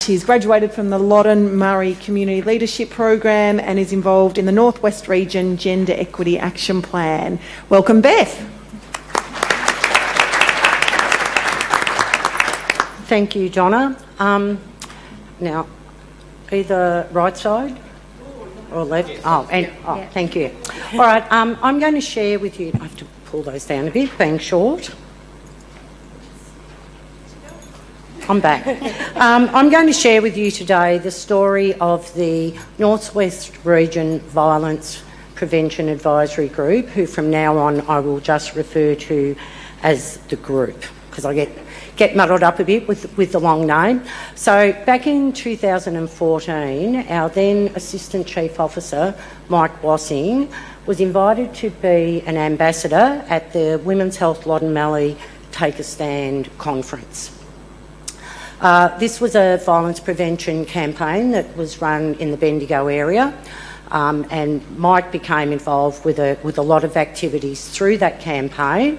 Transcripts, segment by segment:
She's graduated from the Loddon Murray Community Leadership Program and is involved in the North West Region Gender Equity Action Plan. Welcome, Beth. Thank you, Donna. Now, either right side or left? Thank you. All right, I'm going to share with you, I have to pull those down a bit, being short. I'm back. I'm going to share with you today the story of the North West Region Violence Prevention Advisory Group, who from now on I will just refer to as the group, because I get muddled up a bit with the long name. So back in 2014, our then Assistant Chief Officer, Mike Wassing, was invited to be an ambassador at the Women's Health Loddon Mallee Take a Stand conference. This was a violence prevention campaign that was run in the Bendigo area, and Mike became involved with a lot of activities through that campaign.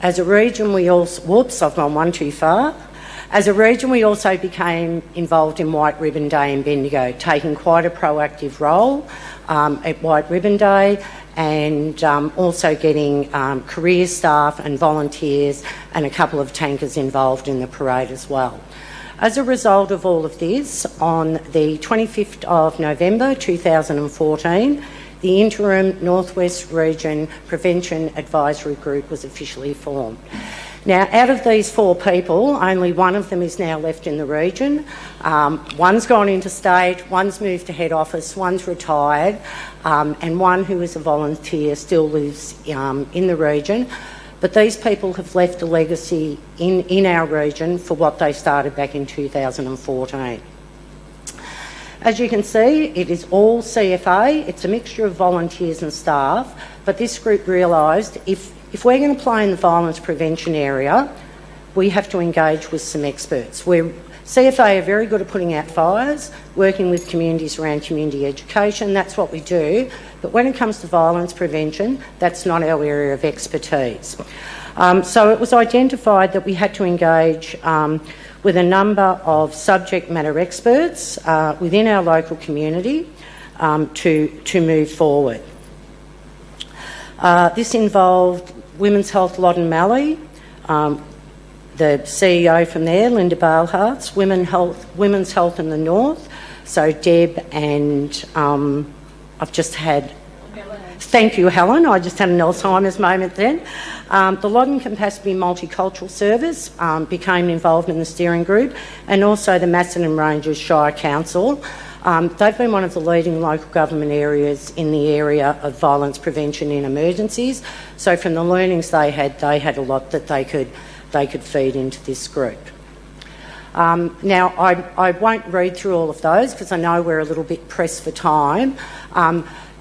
As a region, we also... Whoops, I've gone one too far. As a region, we also became involved in White Ribbon Day in Bendigo, taking quite a proactive role at White Ribbon Day, and also getting career staff and volunteers and a couple of tankers involved in the parade as well. As a result of all of this, on the 25th of November 2014, the interim North West Region Prevention Advisory Group was officially formed. Now, out of these 4 people, only one of them is now left in the region. One's gone interstate, one's moved to head office, one's retired, and one who is a volunteer still lives in the region. But these people have left a legacy in our region for what they started back in 2014. As you can see, it is all CFA. It's a mixture of volunteers and staff, but this group realised if we're going to play in the violence prevention area, we have to engage with some experts. CFA are very good at putting out fires, working with communities around community education, that's what we do, but when it comes to violence prevention, that's not our area of expertise. So it was identified that we had to engage with a number of subject matter experts within our local community to move forward. This involved Women's Health Loddon Mallee, the CEO from there, Linda Baleharts, Women's Health in the North, so Deb and I've just had... Thank you, Helen. I just had an Alzheimer's moment then. The Loddon Capacity Multicultural Service became involved in the steering group, and also the Macedon Ranges Shire Council. They've been one of the leading local government areas in the area of violence prevention in emergencies. So from the learnings they had a lot that they could feed into this group. Now, I won't read through all of those because I know we're a little bit pressed for time,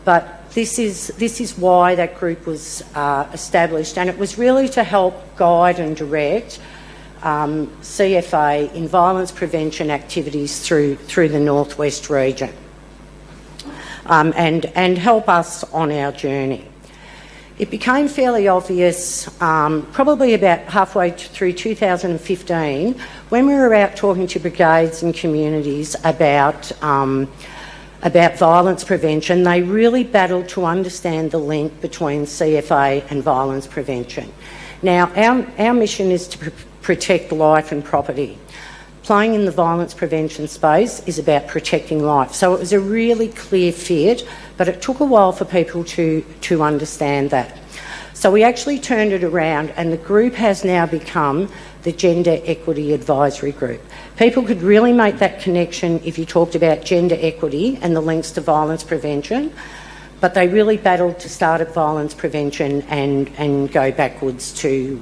but this is why that group was established, and it was really to help guide and direct CFA in violence prevention activities through the North West region, and help us on our journey. It became fairly obvious probably about halfway through 2015 when we were out talking to brigades and communities about violence prevention. They really battled to understand the link between CFA and violence prevention. Now, our mission is to protect life and property. Playing in the violence prevention space is about protecting life. So it was a really clear fit, but it took a while for people to understand that. So we actually turned it around, and the group has now become the Gender Equity Advisory Group. People could really make that connection if you talked about gender equity and the links to violence prevention, but they really battled to start at violence prevention and go backwards to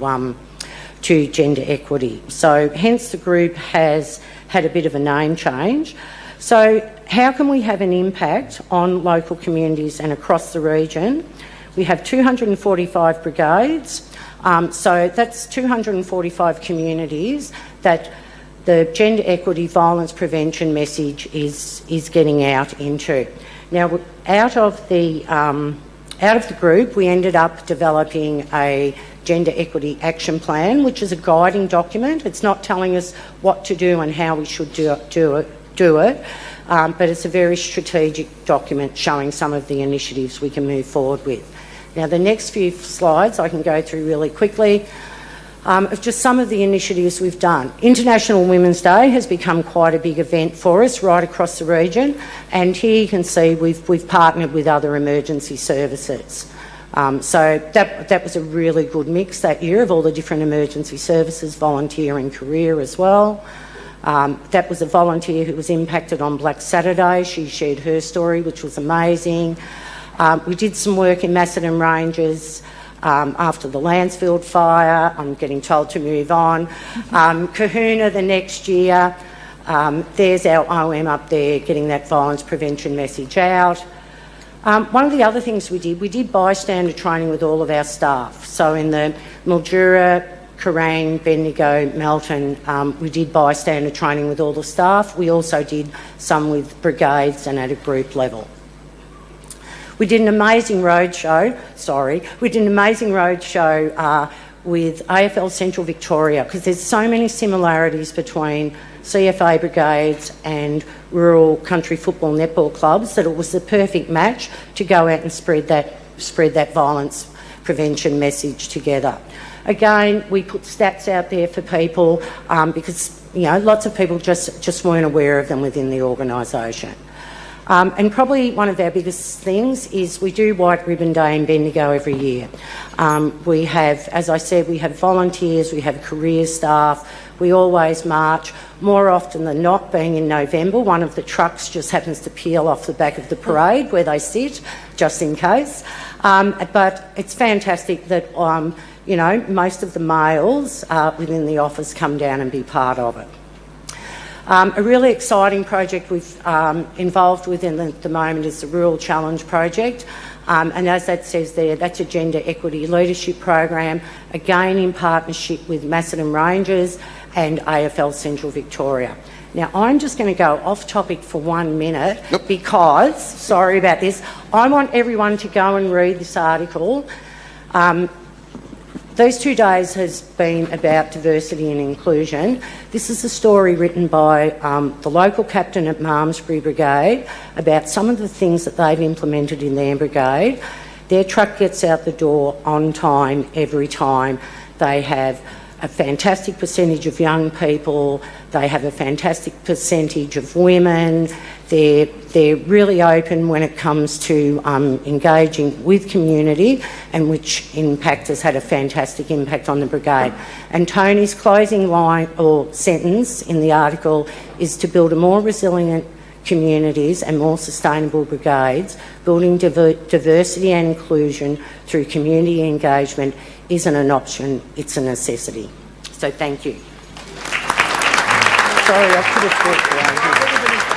gender equity. So hence the group has had a bit of a name change. So how can we have an impact on local communities and across the region? We have 245 brigades, so that's 245 communities that the gender equity violence prevention message is getting out into. Now, out of the group, we ended up developing a Gender Equity Action Plan, which is a guiding document. It's not telling us what to do and how we should do it, but it's a very strategic document showing some of the initiatives we can move forward with. Now, the next few slides I can go through really quickly of just some of the initiatives we've done. International Women's Day has become quite a big event for us right across the region, and here you can see we've partnered with other emergency services. So that was a really good mix that year of all the different emergency services, volunteer and career as well. That was a volunteer who was impacted on Black Saturday. She shared her story, which was amazing. We did some work in Macedon Ranges after the Lansfield fire. I'm getting told to move on. Kahuna the next year. There's our OM up there getting that violence prevention message out. One of the other things we did bystander training with all of our staff. So in the Mildura, Kerrang, Bendigo, Melton, we did bystander training with all the staff. We also did some with brigades and at a group level. We did an amazing roadshow, with AFL Central Victoria, because there's so many similarities between CFA brigades and rural country football netball clubs that it was the perfect match to go out and spread that violence prevention message together. Again, we put stats out there for people because lots of people just weren't aware of them within the organisation. And probably one of our biggest things is we do White Ribbon Day in Bendigo every year. We have, as I said, we have volunteers, we have career staff, we always march. More often than not, being in November, one of the trucks just happens to peel off the back of the parade where they sit, just in case. But it's fantastic that, most of the males within the office come down and be part of it. A really exciting project we've involved with at the moment is the Rural Challenge project. And as that says there, that's a gender equity leadership program, again in partnership with Macedon Ranges and AFL Central Victoria. Now, I'm just going to go off topic for 1 minute because, sorry about this, I want everyone to go and read this article. Those 2 days has been about diversity and inclusion. This is a story written by the local captain at Malmesbury Brigade about some of the things that they've implemented in their brigade. Their truck gets out the door on time every time. They have a fantastic percentage of young people. They have a fantastic percentage of women. They're really open when it comes to engaging with community, and which impact has had a fantastic impact on the brigade. And Tony's closing line or sentence in the article is to build a more resilient communities and more sustainable brigades. Building diversity and inclusion through community engagement isn't an option, it's a necessity. So thank you. Sorry, I could have talked around here.